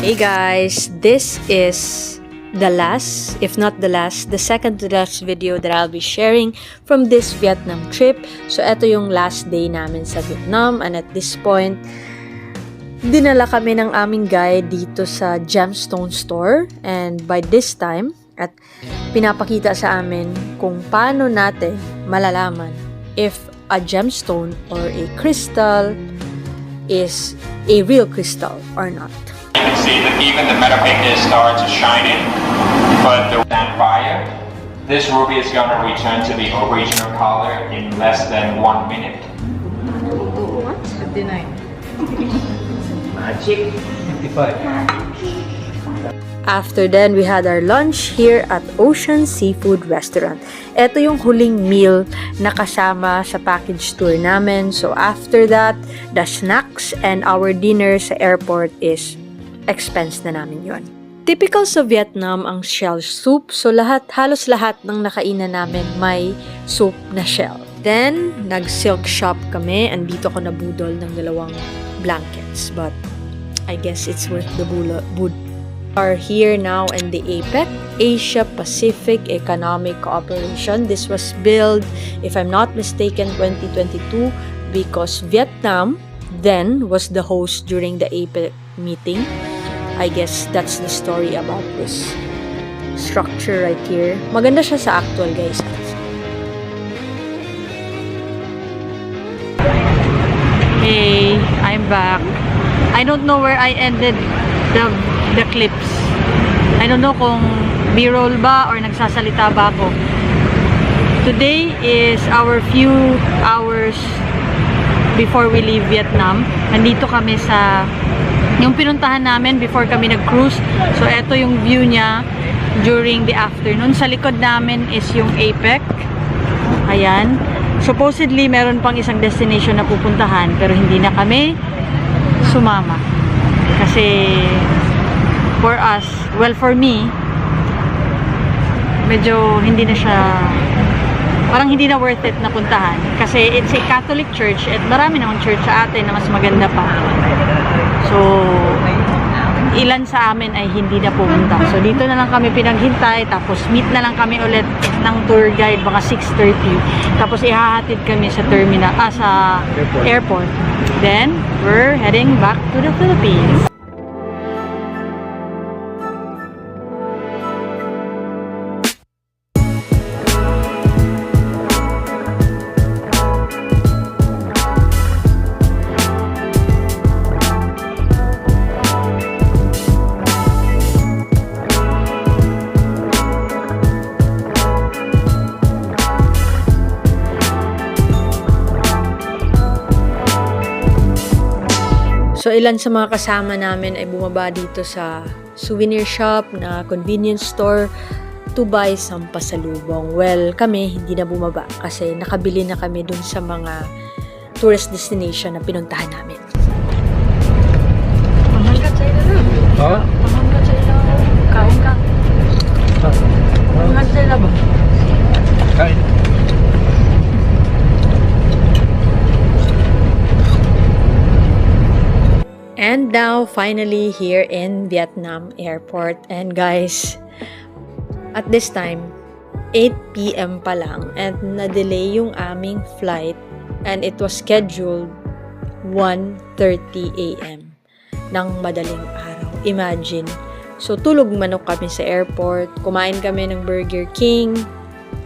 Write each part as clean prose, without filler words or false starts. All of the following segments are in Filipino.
Hey guys, this is the last, if not the last, the second to last video that I'll be sharing from this Vietnam trip. So, ito yung last day namin sa Vietnam, and at this point, dinala kami ng aming guide dito sa gemstone store, and by this time, at pinapakita sa amin kung paano natin malalaman if a gemstone or a crystal is a real crystal or not. You can see that even the metapictus starts shining, but the fire, this ruby is going to return to the original color in less than 1 minute. What? 59. Magic. 55. After then, we had our lunch here at Ocean Seafood Restaurant. Ito yung huling meal na kasama sa package tour namin. So after that, the snacks and our dinner sa airport is expense na namin yon. Typical sa Vietnam ang shell soup. So halos lahat ng nakainan namin may soup na shell. Then, nag-silk shop kami and dito ko nabudol ng 2 blankets. But I guess it's worth the bud. Are here now in the APEC, Asia Pacific Economic Cooperation. This was built, if I'm not mistaken, 2022 because Vietnam then was the host during the APEC meeting. I guess that's the story about this structure right here. Maganda siya sa actual, guys. Hey, I'm back. I don't know where I ended the clips. I don't know kung B-roll ba or nagsasalita ba ako. Today is our few hours before we leave Vietnam. Nandito kami sa yung pinuntahan namin before kami nag-cruise. So, eto yung view niya during the afternoon. Sa likod namin is yung APEC. Ayan. Supposedly, meron pang isang destination na pupuntahan pero hindi na kami sumama. Kasi for us, well for me, medyo hindi na siya, parang hindi na worth it na puntahan. Kasi it's a Catholic church at marami namang church sa atin na mas maganda pa. So, ilan sa amin ay hindi na pumunta. So, dito na lang kami pinaghintay, tapos meet na lang kami ulit ng tour guide, baka 6:30. Tapos ihahatid kami sa terminal, sa airport. Then, we're heading back to the Philippines. So, ilan sa mga kasama namin ay bumaba dito sa souvenir shop na convenience store to buy some pasalubong. Well, kami hindi na bumaba kasi nakabili na kami dun sa mga tourist destination na pinuntahan namin. Pangangkat sa ilo. Oh? Pangangkat sa ilo. Kain ka. Pangangkat sa ilo ba? Kain. And now, finally, here in Vietnam Airport. And guys, at this time, 8 p.m. pa lang and na-delay yung aming flight and it was scheduled 1:30 a.m. ng madaling araw. Imagine. So, tulog manok kami sa airport. Kumain kami ng Burger King.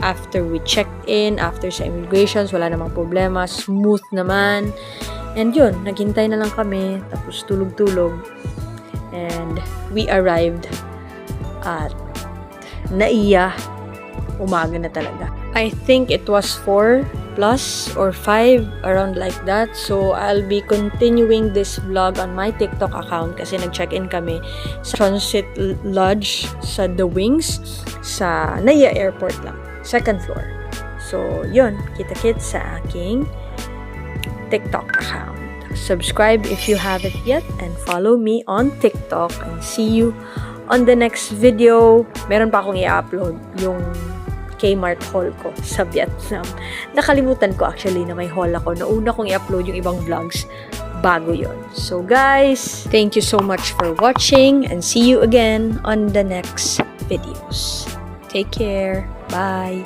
After we checked in, after sa immigrations, wala namang problema. Smooth naman. And yun, naghintay na lang kami, tapos tulog-tulog. And we arrived at Naiya. Umaga na talaga. I think it was 4 plus or 5, around like that. So, I'll be continuing this vlog on my TikTok account kasi nag-check-in kami sa Transit Lodge sa The Wings sa Naiya Airport lang. 2nd floor. So, yun. Kita-kits sa aking TikTok account. Subscribe if you haven't yet and follow me on TikTok and see you on the next video. Meron pa akong i-upload yung Kmart haul ko sa Vietnam. Nakalimutan ko actually na may haul ako. Nauna kong i-upload yung ibang vlogs bago yon. So guys, thank you so much for watching and see you again on the next videos. Take care. Bye.